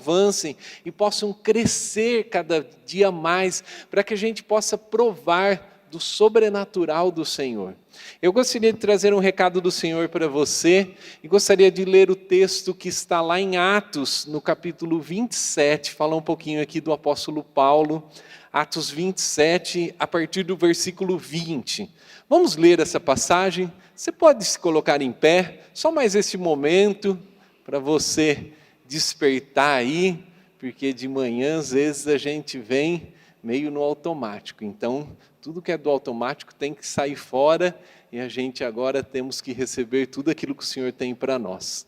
avancem e possam crescer cada dia mais, para que a gente possa provar do sobrenatural do Senhor. Eu gostaria de trazer um recado do Senhor para você, e gostaria de ler o texto que está lá em Atos, no capítulo 27, falar um pouquinho aqui do apóstolo Paulo, Atos 27, a partir do versículo 20. Vamos ler essa passagem? Você pode se colocar em pé, só mais esse momento, para você despertar aí, porque de manhã às vezes a gente vem meio no automático, então tudo que é do automático tem que sair fora, e a gente agora temos que receber tudo aquilo que o Senhor tem para nós.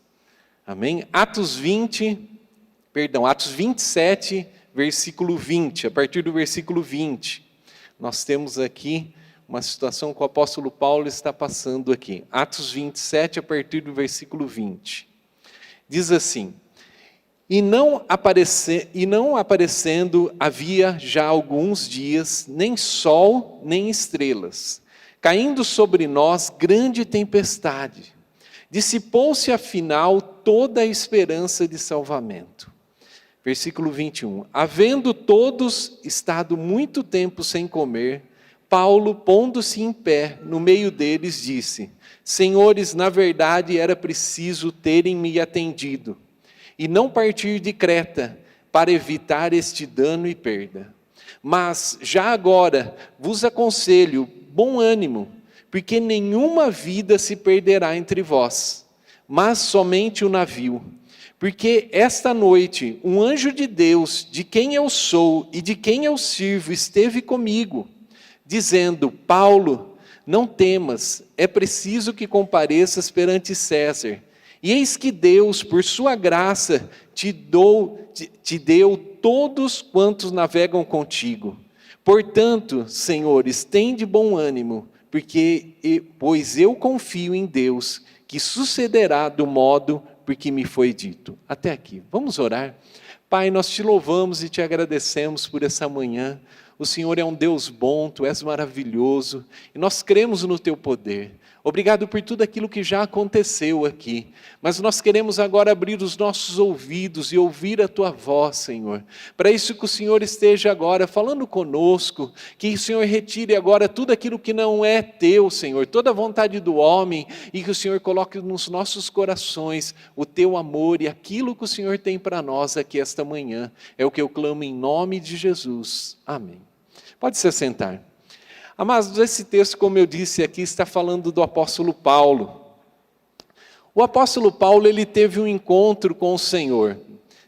Amém? Atos 27, versículo 20, a partir do versículo 20, nós temos aqui uma situação que o apóstolo Paulo está passando aqui. Atos 27, a partir do versículo 20. Diz assim: E não aparecendo havia já alguns dias, nem sol, nem estrelas, caindo sobre nós grande tempestade. Dissipou-se afinal toda a esperança de salvamento. Versículo 21. Havendo todos estado muito tempo sem comer, Paulo, pondo-se em pé no meio deles, disse: Senhores, na verdade era preciso terem me atendido e não partir de Creta, para evitar este dano e perda. Mas, já agora, vos aconselho, bom ânimo, porque nenhuma vida se perderá entre vós, mas somente o navio. Porque esta noite, um anjo de Deus, de quem eu sou e de quem eu sirvo, esteve comigo, dizendo: Paulo, não temas, é preciso que compareças perante César. E eis que Deus, por sua graça, te deu todos quantos navegam contigo. Portanto, senhores, tende bom ânimo, pois eu confio em Deus, que sucederá do modo por que me foi dito. Até aqui, vamos orar? Pai, nós te louvamos e te agradecemos por essa manhã. O Senhor é um Deus bom, Tu és maravilhoso, e nós cremos no Teu poder. Obrigado por tudo aquilo que já aconteceu aqui, mas nós queremos agora abrir os nossos ouvidos e ouvir a Tua voz, Senhor. Para isso que o Senhor esteja agora falando conosco, que o Senhor retire agora tudo aquilo que não é Teu, Senhor, toda a vontade do homem, e que o Senhor coloque nos nossos corações o Teu amor e aquilo que o Senhor tem para nós aqui esta manhã. É o que eu clamo em nome de Jesus. Amém. Pode se assentar. Amados, esse texto, como eu disse aqui, está falando do apóstolo Paulo. O apóstolo Paulo, ele teve um encontro com o Senhor.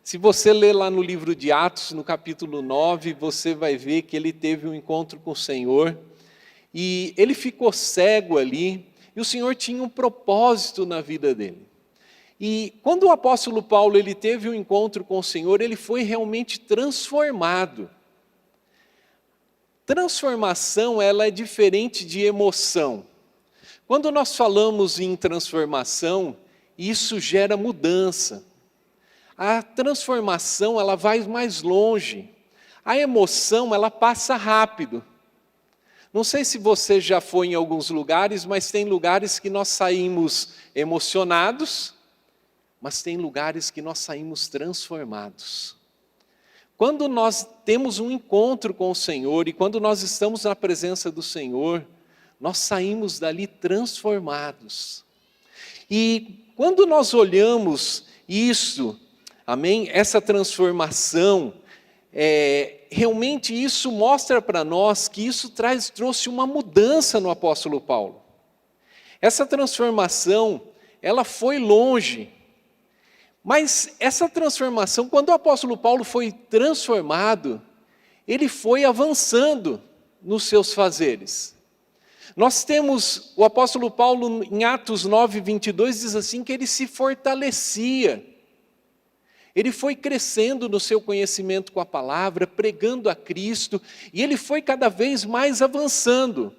Se você ler lá no livro de Atos, no capítulo 9, você vai ver que ele teve um encontro com o Senhor. E ele ficou cego ali, e o Senhor tinha um propósito na vida dele. E quando o apóstolo Paulo, ele teve um encontro com o Senhor, ele foi realmente transformado. Transformação, ela é diferente de emoção. Quando nós falamos em transformação, isso gera mudança. A transformação, ela vai mais longe. A emoção, ela passa rápido. Não sei se você já foi em alguns lugares, mas tem lugares que nós saímos emocionados, mas tem lugares que nós saímos transformados. Quando nós temos um encontro com o Senhor e quando nós estamos na presença do Senhor, nós saímos dali transformados. E quando nós olhamos isso, amém? Essa transformação, realmente isso mostra para nós que isso trouxe uma mudança no apóstolo Paulo. Essa transformação, ela foi longe. Mas essa transformação, quando o apóstolo Paulo foi transformado, ele foi avançando nos seus fazeres. Nós temos o apóstolo Paulo em Atos 9, 22, diz assim que ele se fortalecia. Ele foi crescendo no seu conhecimento com a palavra, pregando a Cristo, e ele foi cada vez mais avançando.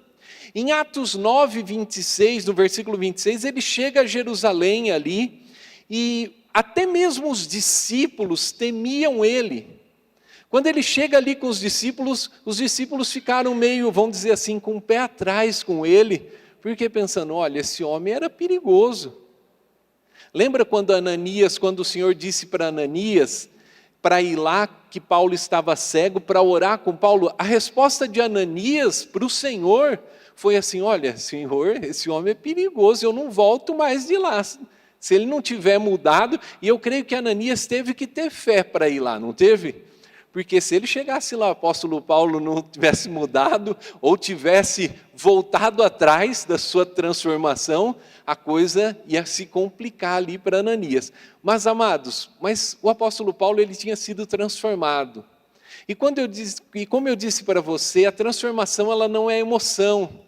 Em Atos 9, 26, no versículo 26, ele chega a Jerusalém ali, e até mesmo os discípulos temiam ele. Quando ele chega ali com os discípulos ficaram meio, vamos dizer assim, com o pé atrás com ele, porque pensando, olha, esse homem era perigoso. Lembra quando o Senhor disse para Ananias, para ir lá, que Paulo estava cego, para orar com Paulo, a resposta de Ananias para o Senhor foi assim: olha, Senhor, esse homem é perigoso, eu não volto mais de lá, se ele não tiver mudado. E eu creio que Ananias teve que ter fé para ir lá, não teve? Porque se ele chegasse lá, o apóstolo Paulo não tivesse mudado, ou tivesse voltado atrás da sua transformação, a coisa ia se complicar ali para Ananias. Mas, amados, o apóstolo Paulo, ele tinha sido transformado. E como eu disse para você, a transformação, ela não é emoção.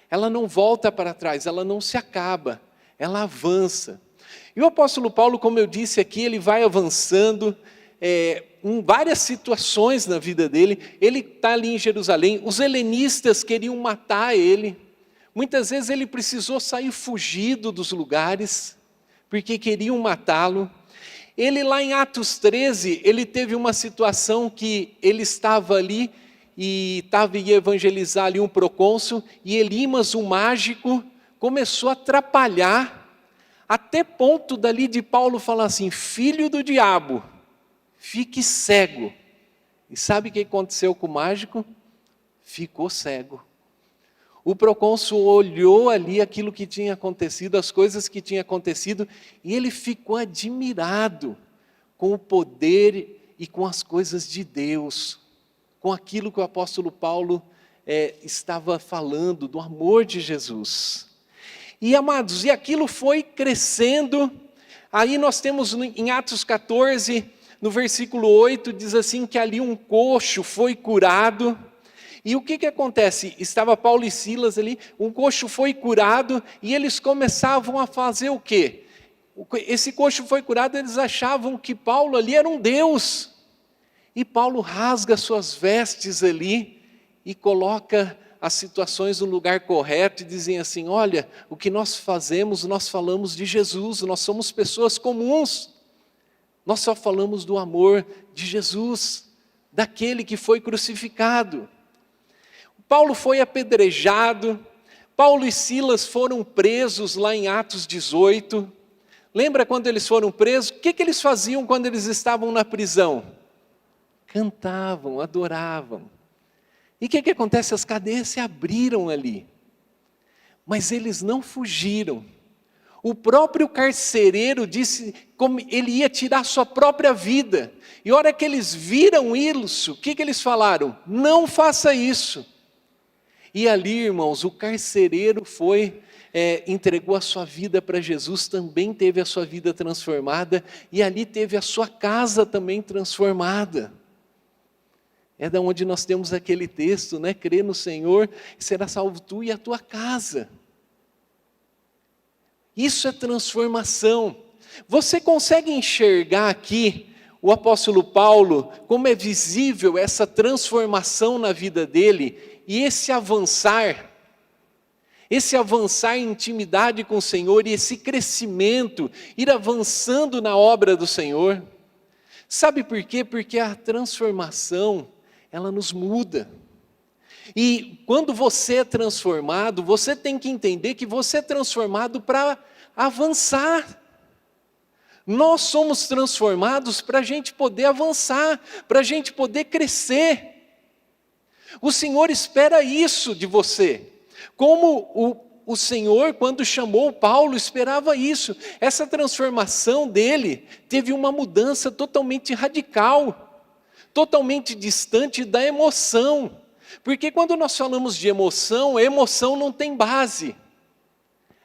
Ela não volta para trás, ela não se acaba, ela avança. E o apóstolo Paulo, como eu disse aqui, ele vai avançando, em várias situações na vida dele. Ele está ali em Jerusalém, os helenistas queriam matar ele, muitas vezes ele precisou sair fugido dos lugares, porque queriam matá-lo. Ele lá em Atos 13, ele teve uma situação que ele estava ali, e ia evangelizar ali um procônsul, e Elimas, o mágico, começou a atrapalhar, até ponto dali de Paulo falar assim: filho do diabo, fique cego. E sabe o que aconteceu com o mágico? Ficou cego. O procônsul olhou ali aquilo que tinha acontecido, as coisas que tinham acontecido, e ele ficou admirado com o poder e com as coisas de Deus, com aquilo que o apóstolo Paulo estava falando, do amor de Jesus. E, amados, e aquilo foi crescendo. Aí nós temos em Atos 14, no versículo 8, diz assim, que ali um coxo foi curado. E o que acontece? Estava Paulo e Silas ali, um coxo foi curado, e eles começavam a fazer o quê? Esse coxo foi curado, eles achavam que Paulo ali era um Deus. E Paulo rasga suas vestes ali, e coloca as situações no lugar correto, e dizem assim: olha, o que nós fazemos, nós falamos de Jesus, nós somos pessoas comuns. Nós só falamos do amor de Jesus, daquele que foi crucificado. Paulo foi apedrejado, Paulo e Silas foram presos lá em Atos 18. Lembra quando eles foram presos? O que eles faziam quando eles estavam na prisão? Cantavam, adoravam. E o que acontece? As cadeias se abriram ali. Mas eles não fugiram. O próprio carcereiro disse como ele ia tirar sua própria vida. E a hora que eles viram isso, o que eles falaram? Não faça isso. E ali, irmãos, o carcereiro entregou a sua vida para Jesus, também teve a sua vida transformada, e ali teve a sua casa também transformada. É da onde nós temos aquele texto, né? Crê no Senhor, será salvo tu e a tua casa. Isso é transformação. Você consegue enxergar aqui o apóstolo Paulo, como é visível essa transformação na vida dele, e esse avançar em intimidade com o Senhor, e esse crescimento, ir avançando na obra do Senhor. Sabe por quê? Porque a transformação, ela nos muda. E quando você é transformado, você tem que entender que você é transformado para avançar. Nós somos transformados para a gente poder avançar, para a gente poder crescer. O Senhor espera isso de você. Como o Senhor, quando chamou Paulo, esperava isso. Essa transformação dele teve uma mudança totalmente radical, totalmente distante da emoção. Porque quando nós falamos de emoção, a emoção não tem base.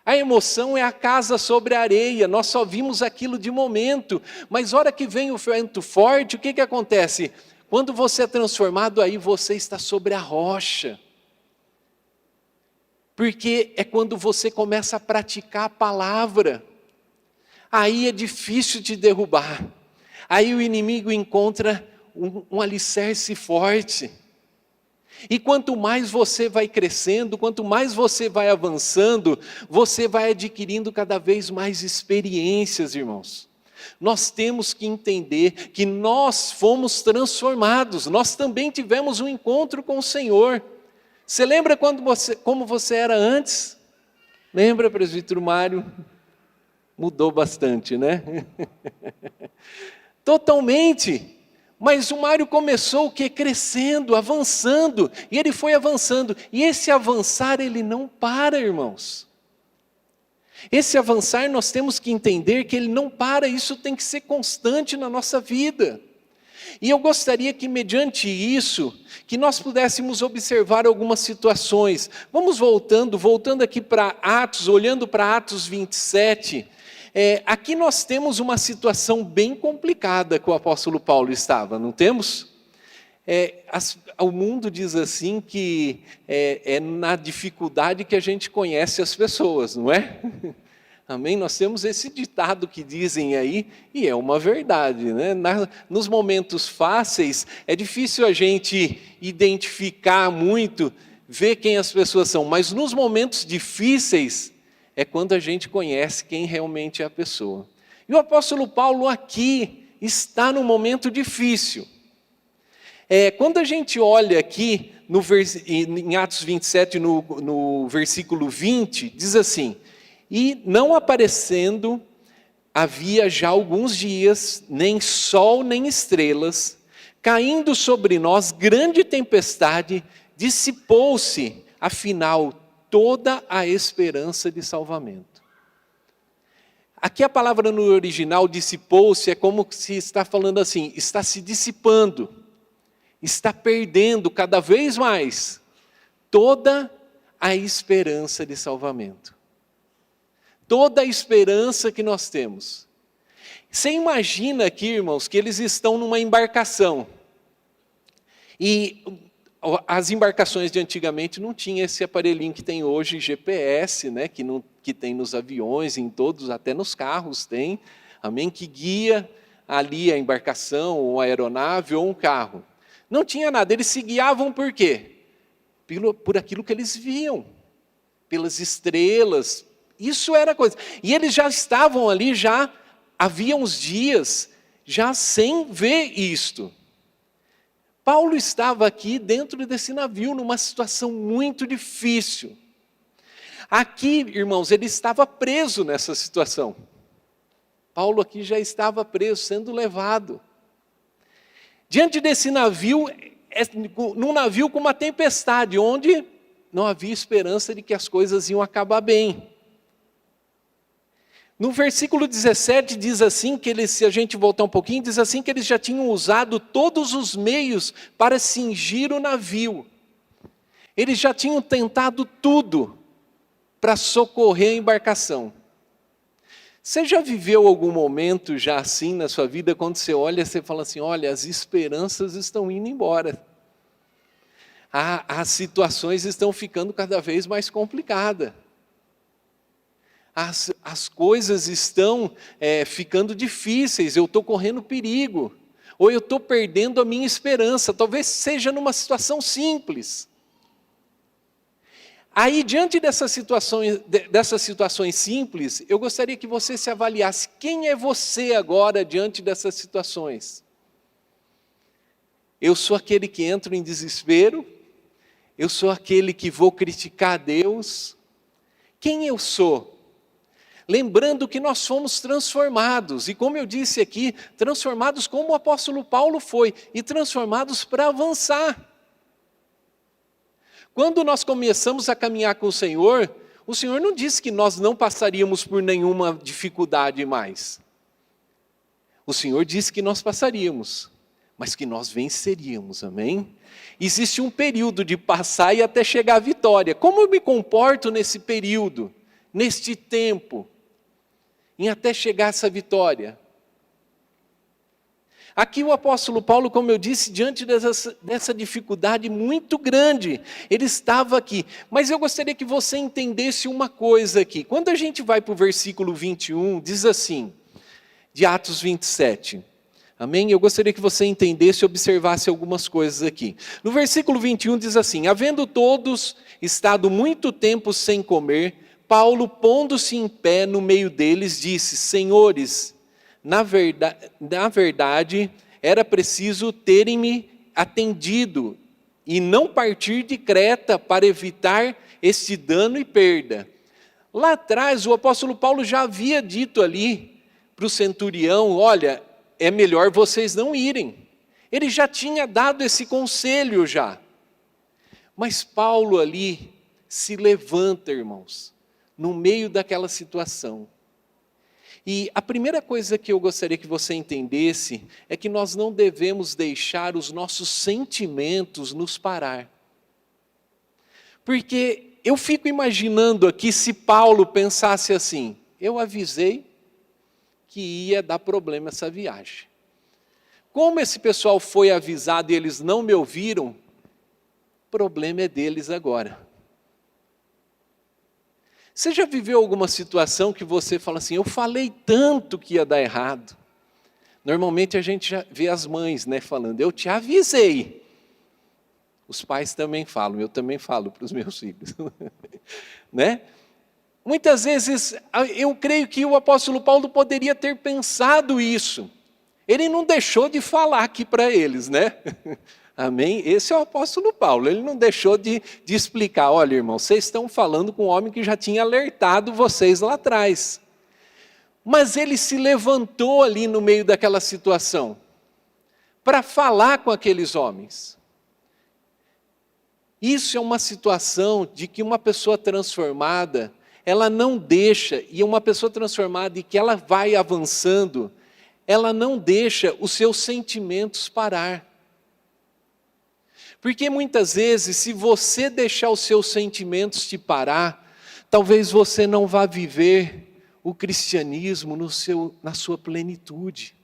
A emoção é a casa sobre a areia, nós só vimos aquilo de momento. Mas a hora que vem o vento forte, o que acontece? Quando você é transformado, aí você está sobre a rocha. Porque é quando você começa a praticar a palavra. Aí é difícil de derrubar. Aí o inimigo encontra um alicerce forte. E quanto mais você vai crescendo, quanto mais você vai avançando, você vai adquirindo cada vez mais experiências, irmãos. Nós temos que entender que nós fomos transformados, nós também tivemos um encontro com o Senhor. Você lembra como você era antes? Lembra, presbítero Mário? Mudou bastante, né? Totalmente. Mas o Mário começou o quê? Crescendo, avançando, e ele foi avançando. E esse avançar, ele não para, irmãos. Esse avançar, nós temos que entender que ele não para, isso tem que ser constante na nossa vida. E eu gostaria que, mediante isso, que nós pudéssemos observar algumas situações. Vamos voltando aqui para Atos, olhando para Atos 27, aqui nós temos uma situação bem complicada que o apóstolo Paulo estava, não temos? O mundo diz assim que é na dificuldade que a gente conhece as pessoas, não é? Amém? Nós temos esse ditado que dizem aí, e é uma verdade, né? Nos momentos fáceis, é difícil a gente identificar muito, ver quem as pessoas são, mas nos momentos difíceis, é quando a gente conhece quem realmente é a pessoa. E o apóstolo Paulo aqui está num momento difícil. Quando a gente olha aqui, em Atos 27, no versículo 20, diz assim: e não aparecendo, havia já alguns dias, nem sol nem estrelas, caindo sobre nós grande tempestade, dissipou-se, afinal, toda a esperança de salvamento. Aqui a palavra no original, dissipou-se, é como se está falando assim, está se dissipando, está perdendo cada vez mais toda a esperança de salvamento. Toda a esperança que nós temos. Você imagina aqui, irmãos, que eles estão numa embarcação. E as embarcações de antigamente não tinham esse aparelhinho que tem hoje, GPS, né, que tem nos aviões, em todos, até nos carros tem, amém? Que guia ali a embarcação, ou a aeronave, ou um carro. Não tinha nada, eles se guiavam por quê? Por aquilo que eles viam, pelas estrelas. Isso era coisa. E eles já estavam ali, já havia uns dias, já sem ver isto. Paulo estava aqui dentro desse navio, numa situação muito difícil. Aqui, irmãos, ele estava preso nessa situação. Paulo aqui já estava preso, sendo levado. Diante desse navio, num navio com uma tempestade, onde não havia esperança de que as coisas iam acabar bem. No versículo 17 diz assim, que eles, se a gente voltar um pouquinho, diz assim que eles já tinham usado todos os meios para cingir o navio. Eles já tinham tentado tudo para socorrer a embarcação. Você já viveu algum momento já assim na sua vida, quando você olha, você fala assim, olha, as esperanças estão indo embora. As situações estão ficando cada vez mais complicadas. As coisas estão ficando difíceis, eu estou correndo perigo, ou eu estou perdendo a minha esperança, talvez seja numa situação simples. Aí, diante dessas situações simples, eu gostaria que você se avaliasse, quem é você agora diante dessas situações? Eu sou aquele que entra em desespero? Eu sou aquele que vou criticar a Deus? Quem eu sou? Lembrando que nós fomos transformados, e como eu disse aqui, transformados como o apóstolo Paulo foi, e transformados para avançar. Quando nós começamos a caminhar com o Senhor não disse que nós não passaríamos por nenhuma dificuldade mais. O Senhor disse que nós passaríamos, mas que nós venceríamos, amém? Existe um período de passar e até chegar à vitória. Como eu me comporto nesse período, neste tempo, em até chegar a essa vitória? Aqui o apóstolo Paulo, como eu disse, diante dessa dificuldade muito grande, ele estava aqui. Mas eu gostaria que você entendesse uma coisa aqui. Quando a gente vai para o versículo 21, diz assim, de Atos 27, amém? Eu gostaria que você entendesse e observasse algumas coisas aqui. No versículo 21 diz assim, havendo todos estado muito tempo sem comer, Paulo, pondo-se em pé no meio deles, disse, senhores, na verdade, era preciso terem-me atendido e não partir de Creta para evitar este dano e perda. Lá atrás, o apóstolo Paulo já havia dito ali para o centurião, olha, é melhor vocês não irem. Ele já tinha dado esse conselho já. Mas Paulo ali se levanta, irmãos, no meio daquela situação. E a primeira coisa que eu gostaria que você entendesse é que nós não devemos deixar os nossos sentimentos nos parar. Porque eu fico imaginando aqui se Paulo pensasse assim: eu avisei que ia dar problema essa viagem. Como esse pessoal foi avisado e eles não me ouviram, o problema é deles agora. Você já viveu alguma situação que você fala assim: eu falei tanto que ia dar errado? Normalmente a gente já vê as mães, né, falando: eu te avisei. Os pais também falam, eu também falo para os meus filhos. Né? Muitas vezes eu creio que o apóstolo Paulo poderia ter pensado isso. Ele não deixou de falar aqui para eles, né? Amém? Esse é o apóstolo Paulo, ele não deixou de explicar: olha, irmão, vocês estão falando com um homem que já tinha alertado vocês lá atrás. Mas ele se levantou ali no meio daquela situação, para falar com aqueles homens. Isso é uma situação de que uma pessoa transformada, ela não deixa, e uma pessoa transformada e que ela vai avançando, ela não deixa os seus sentimentos parar. Porque muitas vezes, se você deixar os seus sentimentos te parar, talvez você não vá viver o cristianismo na sua plenitude.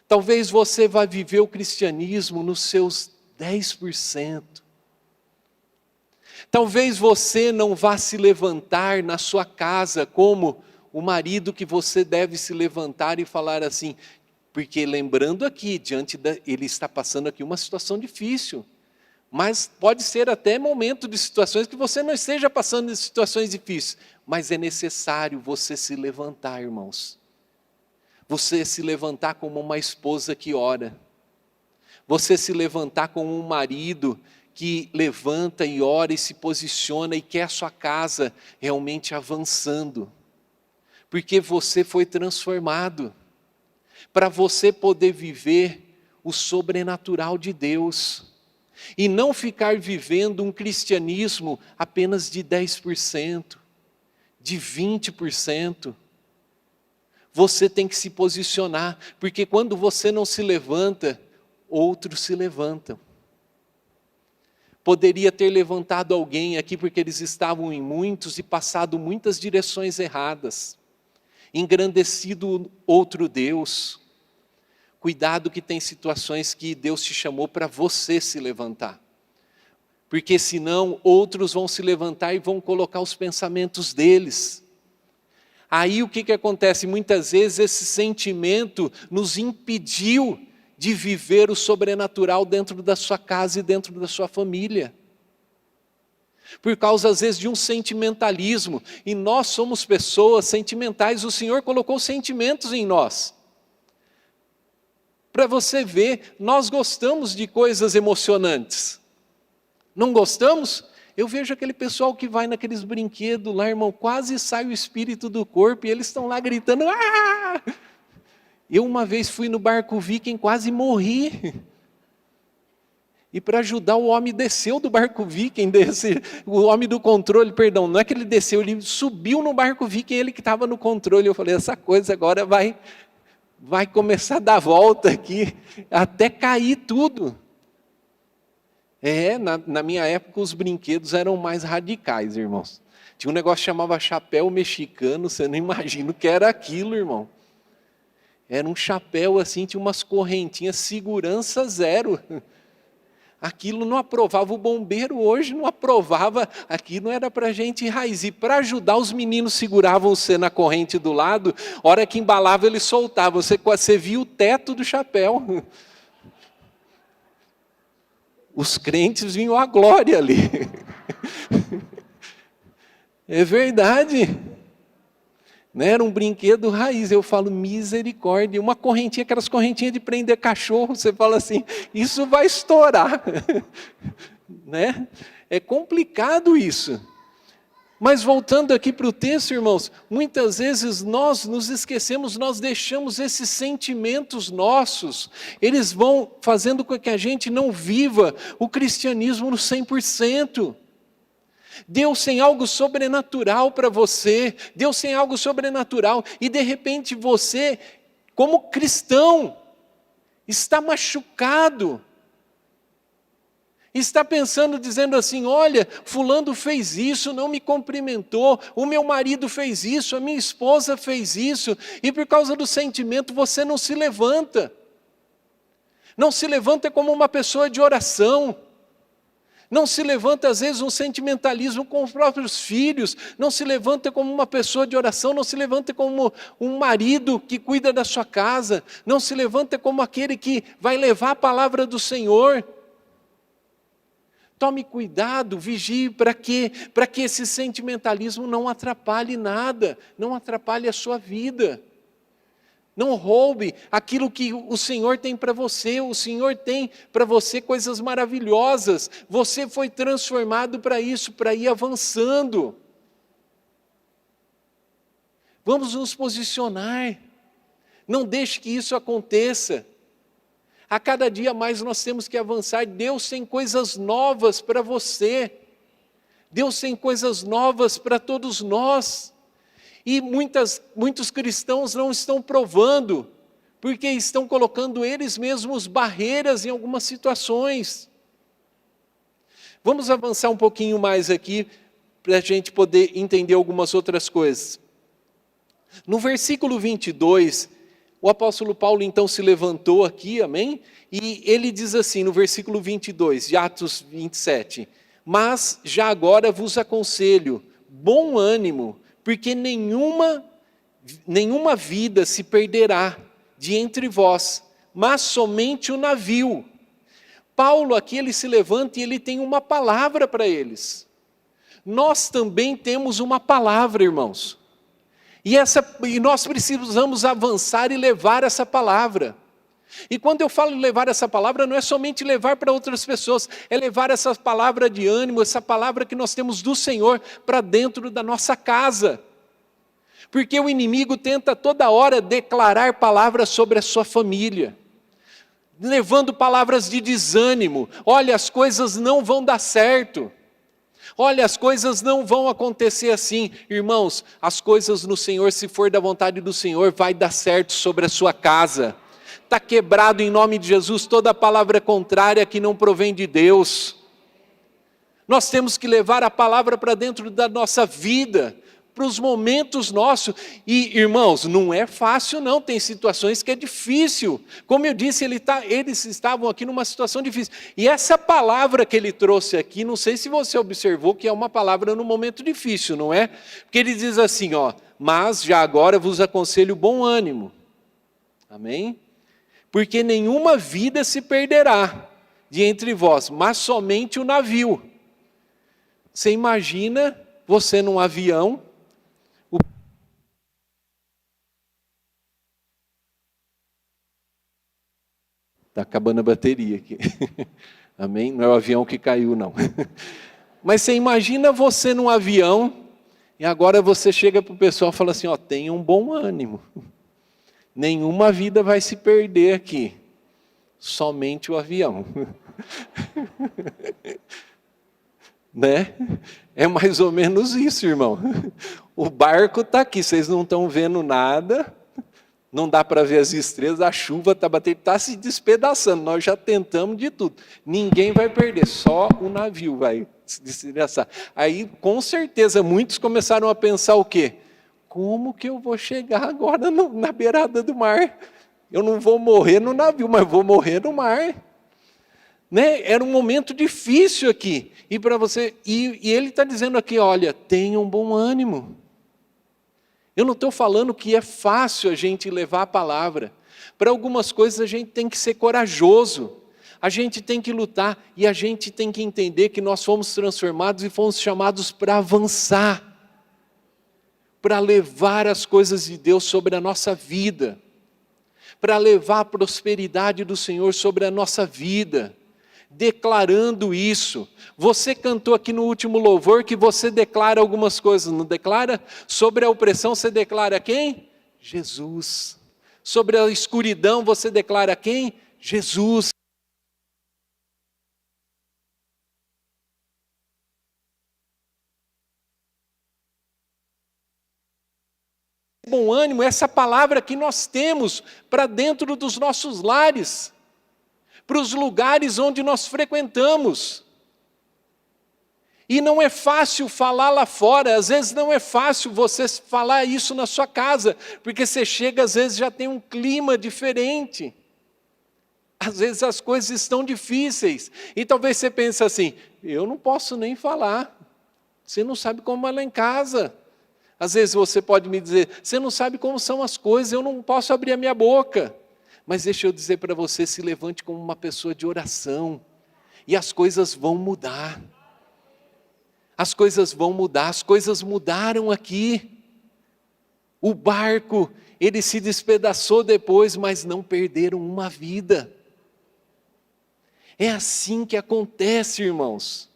Talvez você vá viver o cristianismo nos seus 10%. Talvez você não vá se levantar na sua casa como o marido que você deve se levantar e falar assim, porque lembrando aqui, ele está passando aqui uma situação difícil, mas pode ser até momento de situações que você não esteja passando em situações difíceis, mas é necessário você se levantar, irmãos. Você se levantar como uma esposa que ora. Você se levantar como um marido que levanta e ora e se posiciona e quer a sua casa realmente avançando. Porque você foi transformado. Para você poder viver o sobrenatural de Deus. E não ficar vivendo um cristianismo apenas de 10%, de 20%. Você tem que se posicionar, porque quando você não se levanta, outros se levantam. Poderia ter levantado alguém aqui porque eles estavam em muitos e passado muitas direções erradas. Engrandecido outro Deus. Cuidado que tem situações que Deus te chamou para você se levantar. Porque senão outros vão se levantar e vão colocar os pensamentos deles. Aí o que acontece? Muitas vezes esse sentimento nos impediu de viver o sobrenatural dentro da sua casa e dentro da sua família. Por causa, às vezes, de um sentimentalismo. E nós somos pessoas sentimentais. O Senhor colocou sentimentos em nós. Para você ver, nós gostamos de coisas emocionantes. Não gostamos? Eu vejo aquele pessoal que vai naqueles brinquedos lá, irmão, quase sai o espírito do corpo e eles estão lá gritando. Ah! Eu uma vez fui no barco Viking, quase morri. E para ajudar, o homem desceu do barco Viking, o homem do controle, perdão, não é que ele desceu, ele subiu no barco Viking, ele que estava no controle. Eu falei, essa coisa agora vai começar a dar volta aqui, até cair tudo. Na minha época os brinquedos eram mais radicais, irmãos. Tinha um negócio que chamava chapéu mexicano, você não imagina o que era aquilo, irmão. Era um chapéu assim, tinha umas correntinhas, segurança zero. Aquilo não aprovava, o bombeiro hoje não aprovava, aqui não era para gente raiz. E para ajudar, os meninos seguravam você na corrente do lado, a hora que embalava ele soltava, você via o teto do chapéu. Os crentes vinham à glória ali. É verdade. Era um brinquedo raiz, eu falo misericórdia, uma correntinha, aquelas correntinhas de prender cachorro, você fala assim, isso vai estourar. Né? É complicado isso. Mas voltando aqui para o texto, irmãos, muitas vezes nós nos esquecemos, nós deixamos esses sentimentos nossos, eles vão fazendo com que a gente não viva o cristianismo no 100%. Deus tem algo sobrenatural para você, Deus tem algo sobrenatural, e de repente você, como cristão, está machucado, está pensando, dizendo assim, olha, fulano fez isso, não me cumprimentou, o meu marido fez isso, a minha esposa fez isso, e por causa do sentimento você não se levanta como uma pessoa de oração, não se levanta às vezes um sentimentalismo com os próprios filhos, não se levanta como uma pessoa de oração, não se levanta como um marido que cuida da sua casa, não se levanta como aquele que vai levar a palavra do Senhor. Tome cuidado, vigie para que esse sentimentalismo não atrapalhe nada, não atrapalhe a sua vida. Não roube aquilo que o Senhor tem para você. O Senhor tem para você coisas maravilhosas. Você foi transformado para isso, para ir avançando. Vamos nos posicionar. Não deixe que isso aconteça. A cada dia mais nós temos que avançar. Deus tem coisas novas para você. Deus tem coisas novas para todos nós. E muitos cristãos não estão provando, porque estão colocando eles mesmos barreiras em algumas situações. Vamos avançar um pouquinho mais aqui, para a gente poder entender algumas outras coisas. No versículo 22, o apóstolo Paulo então se levantou aqui, amém? E ele diz assim, no versículo 22, de Atos 27, mas já agora vos aconselho, bom ânimo, porque nenhuma vida se perderá de entre vós, mas somente o navio. Paulo aqui ele se levanta e ele tem uma palavra para eles. Nós também temos uma palavra, irmãos. E nós precisamos avançar e levar essa palavra. E quando eu falo levar essa palavra, não é somente levar para outras pessoas, é levar essa palavra de ânimo, essa palavra que nós temos do Senhor para dentro da nossa casa. Porque o inimigo tenta toda hora declarar palavras sobre a sua família, levando palavras de desânimo. Olha, as coisas não vão dar certo. Olha, as coisas não vão acontecer assim. Irmãos, as coisas no Senhor, se for da vontade do Senhor, vai dar certo sobre a sua casa. Está quebrado em nome de Jesus toda palavra contrária que não provém de Deus. Nós temos que levar a palavra para dentro da nossa vida, para os momentos nossos. E, irmãos, não é fácil não, tem situações que é difícil. Como eu disse, eles estavam aqui numa situação difícil. E essa palavra que ele trouxe aqui, não sei se você observou que é uma palavra no momento difícil, não é? Porque ele diz assim, mas já agora vos aconselho bom ânimo. Amém? Porque nenhuma vida se perderá de entre vós, mas somente o navio. Você imagina você num avião, está acabando a bateria aqui, amém? Não é o avião que caiu não, mas você imagina você num avião, e agora você chega para o pessoal e fala assim, tenha um bom ânimo, nenhuma vida vai se perder aqui, somente o avião. Né? É mais ou menos isso, irmão. O barco está aqui, vocês não estão vendo nada, não dá para ver as estrelas, a chuva está batendo, está se despedaçando, nós já tentamos de tudo. Ninguém vai perder, só o navio vai se despedaçar. Aí, com certeza, muitos começaram a pensar o quê? Como que eu vou chegar agora na beirada do mar? Eu não vou morrer no navio, mas vou morrer no mar. Né? Era um momento difícil aqui. E para você, e ele está dizendo aqui, olha, tenha um bom ânimo. Eu não estou falando que é fácil a gente levar a palavra. Para algumas coisas a gente tem que ser corajoso. A gente tem que lutar e a gente tem que entender que nós fomos transformados e fomos chamados para avançar. Para levar as coisas de Deus sobre a nossa vida. Para levar a prosperidade do Senhor sobre a nossa vida. declarando isso. Você cantou aqui no último louvor que você declara algumas coisas, não declara? Sobre a opressão você declara quem? Jesus. Sobre a escuridão você declara quem? Jesus. Bom ânimo, essa palavra que nós temos para dentro dos nossos lares, para os lugares onde nós frequentamos. E não é fácil falar lá fora, às vezes não é fácil você falar isso na sua casa, porque você chega, às vezes já tem um clima diferente. Às vezes as coisas estão difíceis, e talvez você pense assim, eu não posso nem falar, você não sabe como é lá em casa. Às vezes você pode me dizer, você não sabe como são as coisas, eu não posso abrir a minha boca. Mas deixa eu dizer para você, se levante como uma pessoa de oração, e as coisas vão mudar. As coisas vão mudar, as coisas mudaram aqui. O barco, ele se despedaçou depois, mas não perderam uma vida. É assim que acontece, irmãos.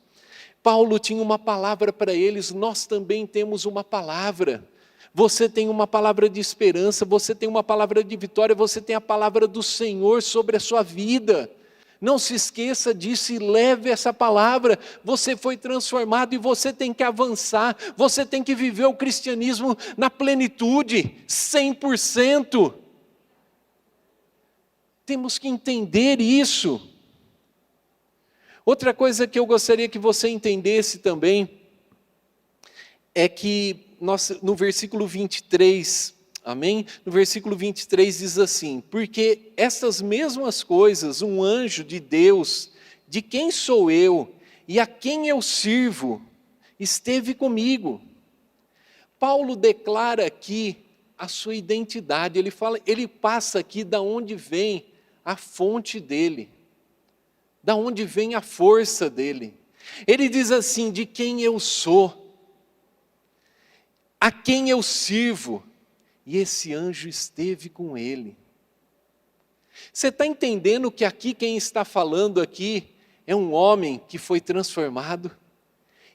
Paulo tinha uma palavra para eles, nós também temos uma palavra. Você tem uma palavra de esperança, você tem uma palavra de vitória, você tem a palavra do Senhor sobre a sua vida. Não se esqueça disso e leve essa palavra. Você foi transformado e você tem que avançar. Você tem que viver o cristianismo na plenitude, 100%. Temos que entender isso. Outra coisa que eu gostaria que você entendesse também, é que no versículo 23, amém? No versículo 23 diz assim, porque essas mesmas coisas, um anjo de Deus, de quem sou eu e a quem eu sirvo, esteve comigo. Paulo declara aqui a sua identidade, ele passa aqui da onde vem a fonte dele, da onde vem a força dele. Ele diz assim, de quem eu sou, a quem eu sirvo, e esse anjo esteve com ele. Você está entendendo que aqui quem está falando aqui é um homem que foi transformado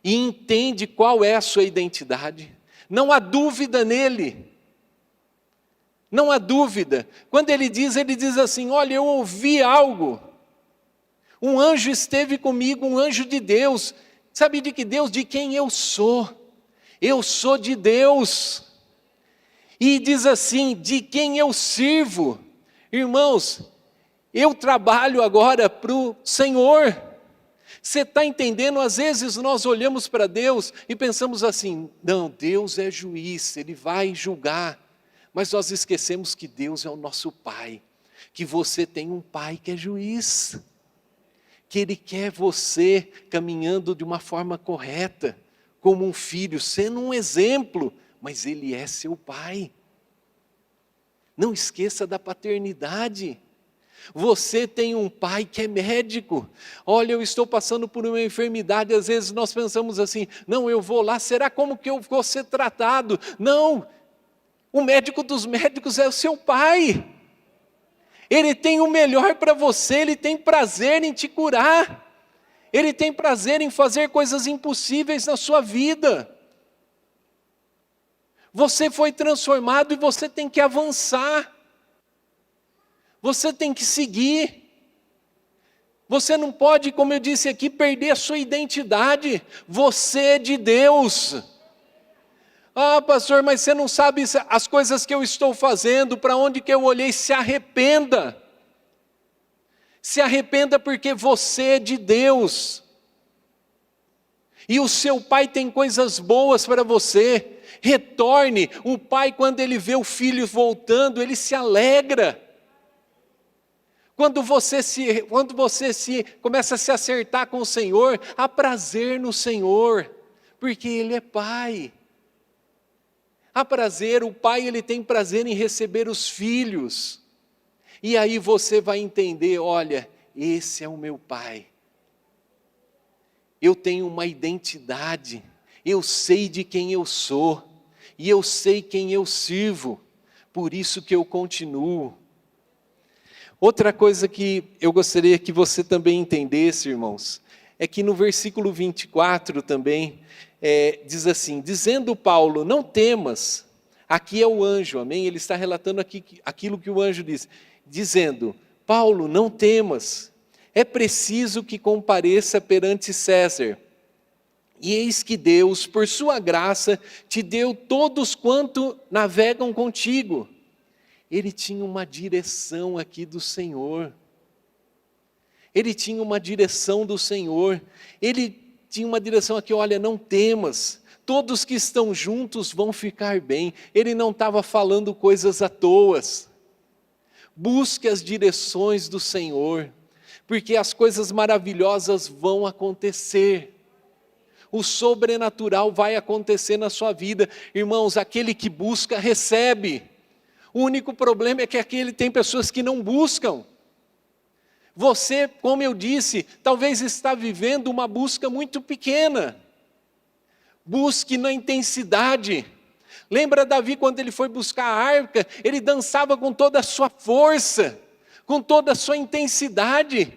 e entende qual é a sua identidade? Não há dúvida nele. Não há dúvida. Quando ele diz assim, olha, eu ouvi algo. Um anjo esteve comigo, um anjo de Deus. Sabe de que Deus? De quem eu sou. Eu sou de Deus. E diz assim, de quem eu sirvo. Irmãos, eu trabalho agora para o Senhor. Você está entendendo? Às vezes nós olhamos para Deus e pensamos assim, não, Deus é juiz, Ele vai julgar. Mas nós esquecemos que Deus é o nosso Pai. Que você tem um Pai que é juiz. Que Ele quer você caminhando de uma forma correta, como um filho, sendo um exemplo, mas Ele é seu Pai. Não esqueça da paternidade. Você tem um pai que é médico. Olha, eu estou passando por uma enfermidade, às vezes nós pensamos assim, não, eu vou lá, será como que eu vou ser tratado? Não, o médico dos médicos é o seu pai. Ele tem o melhor para você, Ele tem prazer em te curar. Ele tem prazer em fazer coisas impossíveis na sua vida. Você foi transformado e você tem que avançar. Você tem que seguir. Você não pode, como eu disse aqui, perder a sua identidade. Você é de Deus. Ah, pastor, mas você não sabe as coisas que eu estou fazendo, para onde que eu olhei. Se arrependa. Se arrependa porque você é de Deus. E o seu pai tem coisas boas para você. Retorne. O pai, quando ele vê o filho voltando, ele se alegra. Quando você começa a se acertar com o Senhor, há prazer no Senhor, porque Ele é Pai. Há prazer, o pai ele tem prazer em receber os filhos. E aí você vai entender, olha, esse é o meu pai. Eu tenho uma identidade, eu sei de quem eu sou, e eu sei quem eu sirvo, por isso que eu continuo. Outra coisa que eu gostaria que você também entendesse, irmãos, é que no versículo 24 também, diz assim, dizendo Paulo, não temas, aqui é o anjo, amém? Ele está relatando aqui aquilo que o anjo diz, dizendo, Paulo, não temas, é preciso que compareça perante César. E eis que Deus, por sua graça, te deu todos quanto navegam contigo. Ele tinha uma direção aqui do Senhor. Ele tinha uma direção do Senhor. Ele tinha uma direção aqui, olha, não temas. Todos que estão juntos vão ficar bem. Ele não estava falando coisas à toa. Busque as direções do Senhor, porque as coisas maravilhosas vão acontecer. O sobrenatural vai acontecer na sua vida. Irmãos, aquele que busca, recebe. O único problema é que tem pessoas que não buscam. Você, como eu disse, talvez está vivendo uma busca muito pequena. Busque na intensidade. Lembra Davi quando ele foi buscar a arca? Ele dançava com toda a sua força, com toda a sua intensidade.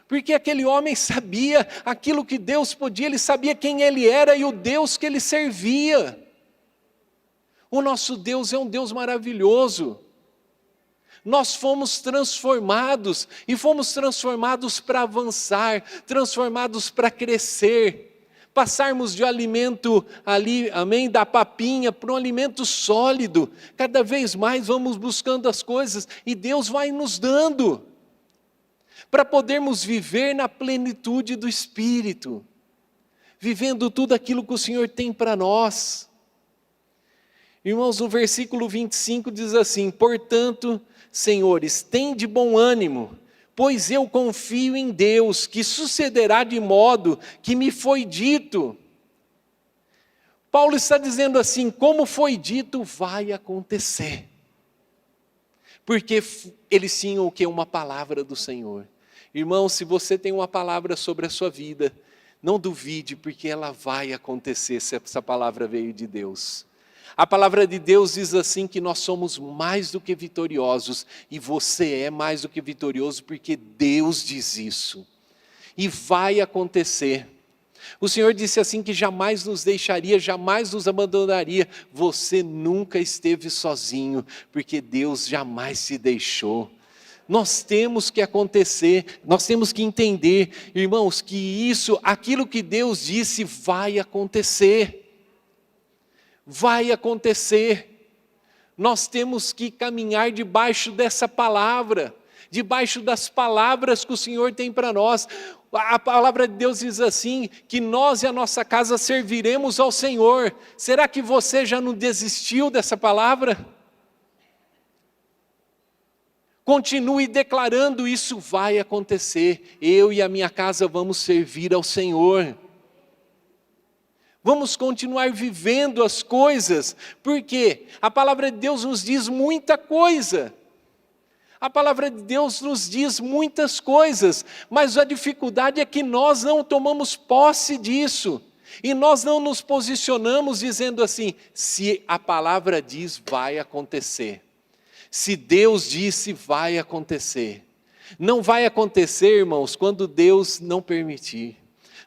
Porque aquele homem sabia aquilo que Deus podia, ele sabia quem ele era e o Deus que ele servia. O nosso Deus é um Deus maravilhoso. Nós fomos transformados, e fomos transformados para avançar, transformados para crescer, passarmos de alimento ali, amém, da papinha, para um alimento sólido. Cada vez mais vamos buscando as coisas, e Deus vai nos dando, para podermos viver na plenitude do Espírito, vivendo tudo aquilo que o Senhor tem para nós. Irmãos, no versículo 25 diz assim, portanto, senhores, tende bom ânimo, pois eu confio em Deus, que sucederá de modo que me foi dito. Paulo está dizendo assim, como foi dito, vai acontecer. Porque eles tinham o que? Uma palavra do Senhor. Irmão, se você tem uma palavra sobre a sua vida, não duvide, porque ela vai acontecer se essa palavra veio de Deus. A palavra de Deus diz assim que nós somos mais do que vitoriosos, e você é mais do que vitorioso, porque Deus diz isso. E vai acontecer. O Senhor disse assim que jamais nos deixaria, jamais nos abandonaria. Você nunca esteve sozinho, porque Deus jamais te deixou. Nós temos que acontecer, nós temos que entender, irmãos, que aquilo que Deus disse vai acontecer. Vai acontecer. Nós temos que caminhar debaixo dessa palavra, debaixo das palavras que o Senhor tem para nós. A palavra de Deus diz assim, que nós e a nossa casa serviremos ao Senhor. Será que você já não desistiu dessa palavra? Continue declarando, isso vai acontecer. Eu e a minha casa vamos servir ao Senhor. Vamos continuar vivendo as coisas, porque a palavra de Deus nos diz muita coisa. A palavra de Deus nos diz muitas coisas, mas a dificuldade é que nós não tomamos posse disso. E nós não nos posicionamos dizendo assim, se a palavra diz, vai acontecer. Se Deus disse, vai acontecer. Não vai acontecer, irmãos, quando Deus não permitir.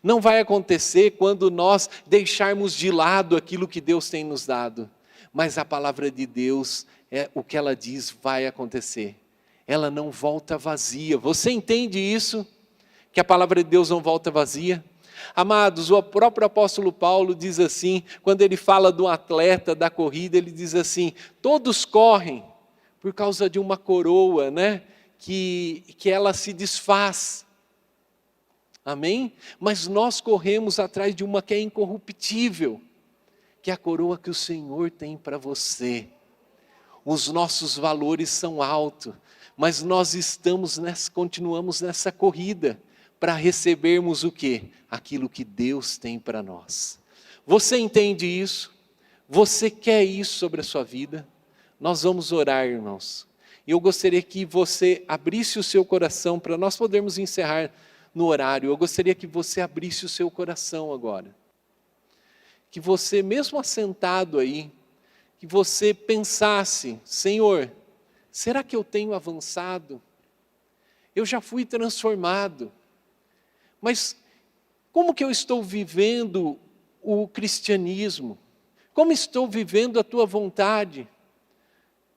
Não vai acontecer quando nós deixarmos de lado aquilo que Deus tem nos dado. Mas a palavra de Deus, o que ela diz, vai acontecer. Ela não volta vazia. Você entende isso? Que a palavra de Deus não volta vazia? Amados, o próprio apóstolo Paulo diz assim, quando ele fala do atleta, da corrida, ele diz assim, todos correm por causa de uma coroa, né? Que ela se desfaz. Amém? Mas nós corremos atrás de uma que é incorruptível, que é a coroa que o Senhor tem para você. Os nossos valores são altos, mas nós continuamos nessa corrida, para recebermos o quê? Aquilo que Deus tem para nós. Você entende isso? Você quer isso sobre a sua vida? Nós vamos orar, irmãos. E eu gostaria que você abrisse o seu coração, para nós podermos encerrar no horário. Eu gostaria que você abrisse o seu coração agora. Que você, mesmo assentado aí, que você pensasse, Senhor, será que eu tenho avançado? eu já fui transformado. Mas como que eu estou vivendo o cristianismo? Como estou vivendo a tua vontade?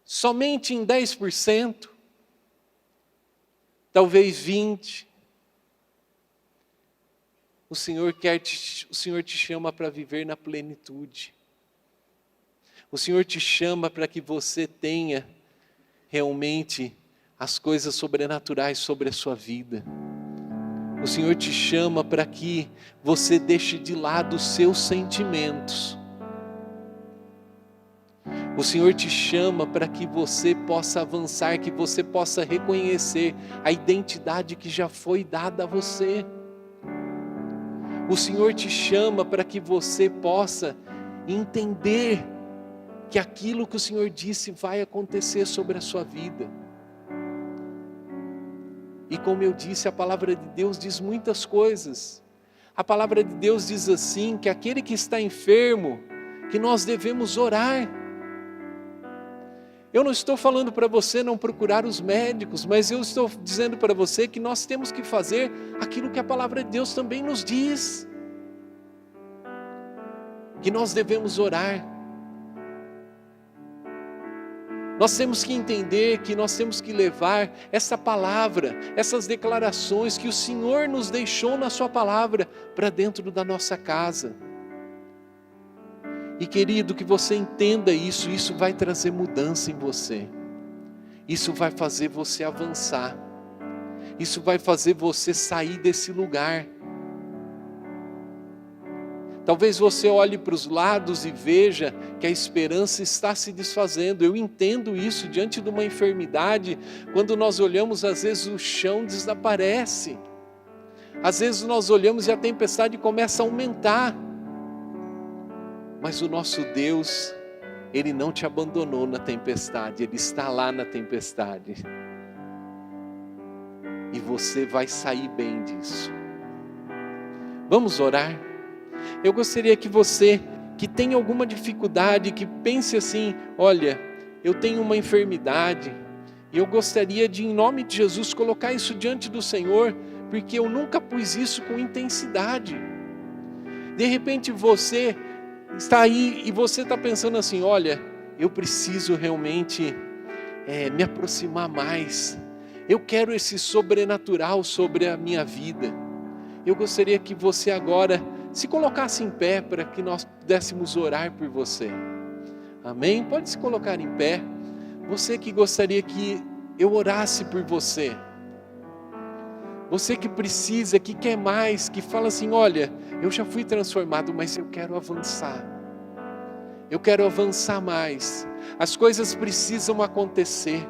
Somente em 10%? Talvez 20%? O Senhor te chama para viver na plenitude. O Senhor te chama para que você tenha realmente as coisas sobrenaturais sobre a sua vida. O Senhor te chama para que você deixe de lado os seus sentimentos. O Senhor te chama para que você possa avançar, que você possa reconhecer a identidade que já foi dada a você. O Senhor te chama para que você possa entender que aquilo que o Senhor disse vai acontecer sobre a sua vida. E como eu disse, a palavra de Deus diz muitas coisas. A palavra de Deus diz assim, que aquele que está enfermo, que nós devemos orar. Eu não estou falando para você não procurar os médicos, mas eu estou dizendo para você que nós temos que fazer aquilo que a palavra de Deus também nos diz. Que nós devemos orar. Nós temos que entender que nós temos que levar essa palavra, essas declarações que o Senhor nos deixou na sua palavra para dentro da nossa casa. E querido, que você entenda isso, isso vai trazer mudança em você. Isso vai fazer você avançar. Isso vai fazer você sair desse lugar. Talvez você olhe para os lados e veja que a esperança está se desfazendo. Eu entendo isso diante de uma enfermidade. Quando nós olhamos, às vezes o chão desaparece. Às vezes nós olhamos e a tempestade começa a aumentar. Mas o nosso Deus, Ele não te abandonou na tempestade. Ele está lá na tempestade. E você vai sair bem disso. Vamos orar? Eu gostaria que você, que tem alguma dificuldade, que pense assim, olha, eu tenho uma enfermidade, e eu gostaria de, em nome de Jesus, colocar isso diante do Senhor, porque eu nunca pus isso com intensidade. De repente você está aí, e você está pensando assim, olha, eu preciso realmente me aproximar mais, eu quero esse sobrenatural sobre a minha vida. Eu gostaria que você agora se colocasse em pé para que nós pudéssemos orar por você. Amém? Pode se colocar em pé. Você que gostaria que eu orasse por você. Você que precisa, que quer mais, que fala assim, olha, eu já fui transformado, mas eu quero avançar. Eu quero avançar mais. As coisas precisam acontecer.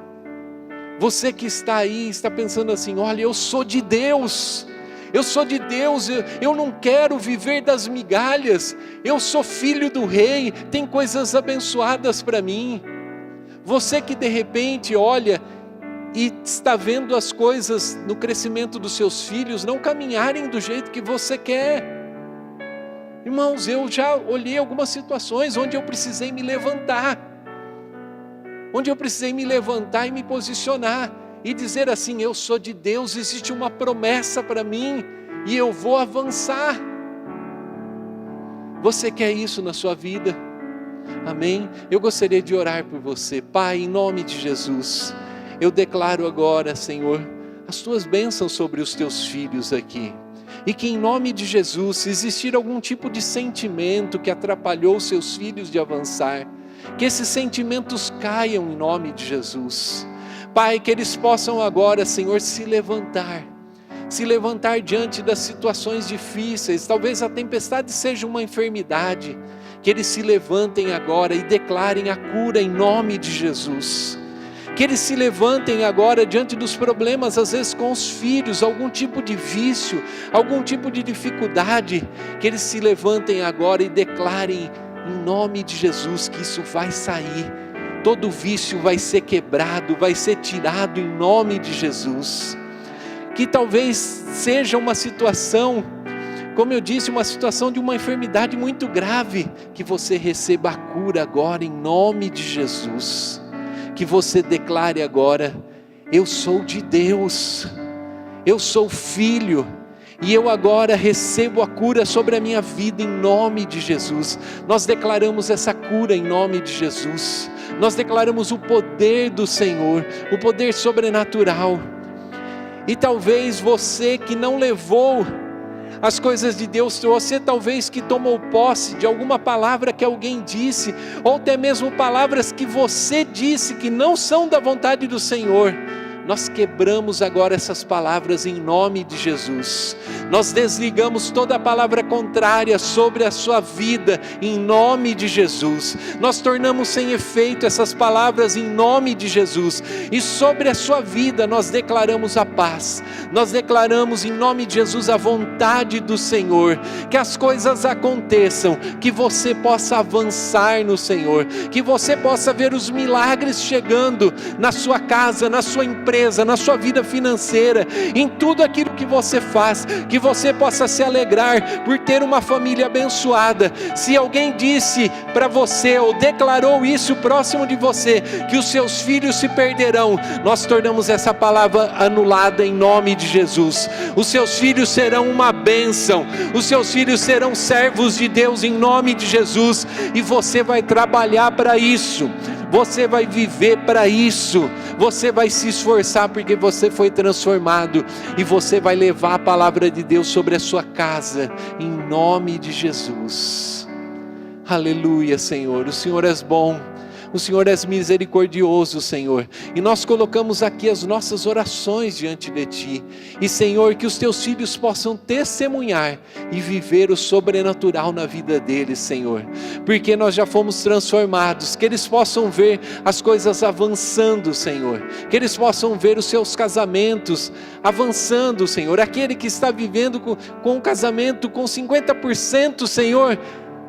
Você que está aí, está pensando assim, olha, eu sou de Deus. Eu sou de Deus, eu não quero viver das migalhas, eu sou filho do rei, tem coisas abençoadas para mim. Você que de repente olha e está vendo as coisas no crescimento dos seus filhos não caminharem do jeito que você quer. Irmãos, eu já olhei algumas situações onde eu precisei me levantar. Onde eu precisei me levantar e me posicionar. E dizer assim, eu sou de Deus, existe uma promessa para mim, e eu vou avançar. Você quer isso na sua vida? Amém? Eu gostaria de orar por você. Pai, em nome de Jesus, eu declaro agora, Senhor, as tuas bênçãos sobre os teus filhos aqui. E que em nome de Jesus, se existir algum tipo de sentimento que atrapalhou seus filhos de avançar, que esses sentimentos caiam em nome de Jesus. Pai, que eles possam agora, Senhor, se levantar diante das situações difíceis. Talvez a tempestade seja uma enfermidade, que eles se levantem agora e declarem a cura em nome de Jesus. Que eles se levantem agora diante dos problemas, às vezes com os filhos, algum tipo de vício, algum tipo de dificuldade, que eles se levantem agora e declarem em nome de Jesus que isso vai sair. Todo vício vai ser quebrado, vai ser tirado em nome de Jesus. Que talvez seja uma situação, como eu disse, uma situação de uma enfermidade muito grave, que você receba a cura agora em nome de Jesus. Que você declare agora, eu sou de Deus, eu sou filho, e eu agora recebo a cura sobre a minha vida em nome de Jesus. Nós declaramos essa cura em nome de Jesus. Nós declaramos o poder do Senhor, o poder sobrenatural. E talvez você que não levou as coisas de Deus, você talvez que tomou posse de alguma palavra que alguém disse, ou até mesmo palavras que você disse que não são da vontade do Senhor, nós quebramos agora essas palavras em nome de Jesus. Nós desligamos toda a palavra contrária sobre a sua vida em nome de Jesus. Nós tornamos sem efeito essas palavras em nome de Jesus. E sobre a sua vida nós declaramos a paz. Nós declaramos em nome de Jesus a vontade do Senhor. Que as coisas aconteçam, que você possa avançar no Senhor, que você possa ver os milagres chegando na sua casa, na sua empresa, na sua vida financeira, em tudo aquilo que você faz, que você possa se alegrar por ter uma família abençoada. Se alguém disse para você, ou declarou isso próximo de você, que os seus filhos se perderão, nós tornamos essa palavra anulada em nome de Jesus. Os seus filhos serão uma bênção, os seus filhos serão servos de Deus em nome de Jesus, e você vai trabalhar para isso. Você vai viver para isso, você vai se esforçar porque você foi transformado, e você vai levar a palavra de Deus sobre a sua casa, em nome de Jesus. Aleluia, Senhor, o Senhor és bom, o Senhor és misericordioso, Senhor, e nós colocamos aqui as nossas orações diante de Ti, e Senhor, que os Teus filhos possam testemunhar e viver o sobrenatural na vida deles, Senhor, porque nós já fomos transformados, que eles possam ver as coisas avançando, Senhor, que eles possam ver os seus casamentos avançando, Senhor, aquele que está vivendo com um casamento com 50%, Senhor,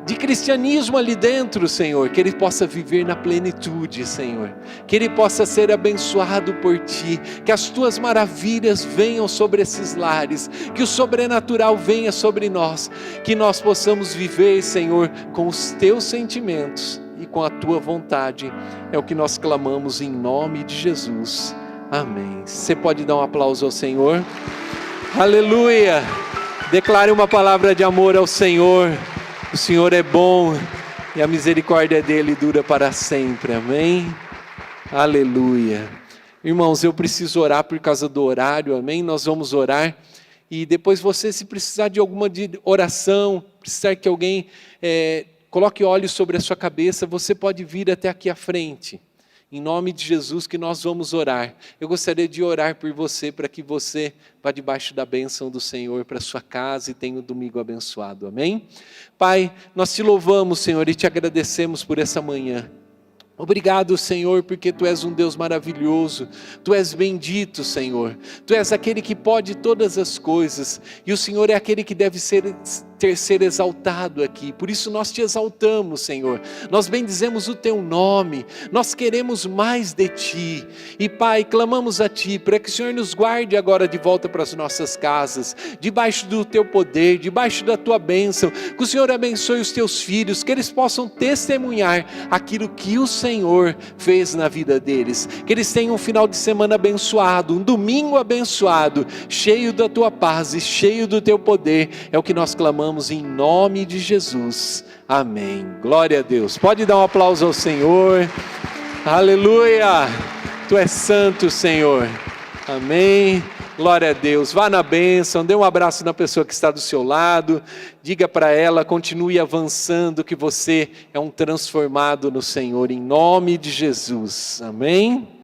de cristianismo ali dentro, Senhor, que ele possa viver na plenitude, Senhor, que ele possa ser abençoado por Ti, que as Tuas maravilhas venham sobre esses lares, que o sobrenatural venha sobre nós, que nós possamos viver, Senhor, com os Teus sentimentos e com a Tua vontade, é o que nós clamamos em nome de Jesus, amém. Você pode dar um aplauso ao Senhor? Aleluia! Declare uma palavra de amor ao Senhor. O Senhor é bom e a misericórdia dele dura para sempre, amém? Aleluia. Irmãos, eu preciso orar por causa do horário, amém? Nós vamos orar, e depois você, se precisar de alguma oração, precisar que alguém coloque óleo sobre a sua cabeça, você pode vir até aqui à frente. Em nome de Jesus que nós vamos orar. Eu gostaria de orar por você, para que você vá debaixo da bênção do Senhor para a sua casa e tenha um domingo abençoado, amém? Pai, nós te louvamos, Senhor, e te agradecemos por essa manhã. Obrigado, Senhor, porque Tu és um Deus maravilhoso, Tu és bendito, Senhor, Tu és aquele que pode todas as coisas, e o Senhor é aquele que deve ser exaltado aqui, por isso nós Te exaltamos, Senhor, nós bendizemos o Teu nome, nós queremos mais de Ti, e Pai, clamamos a Ti, para que o Senhor nos guarde agora de volta para as nossas casas, debaixo do Teu poder, debaixo da Tua bênção, que o Senhor abençoe os Teus filhos, que eles possam testemunhar aquilo que o Senhor fez na vida deles, que eles tenham um final de semana abençoado, um domingo abençoado, cheio da Tua paz e cheio do Teu poder, é o que nós clamamos em nome de Jesus, amém. Glória a Deus, pode dar um aplauso ao Senhor, aleluia, Tu és santo, Senhor, amém. Glória a Deus, vá na bênção, dê um abraço na pessoa que está do seu lado, diga para ela, continue avançando, que você é um transformado no Senhor, em nome de Jesus, amém.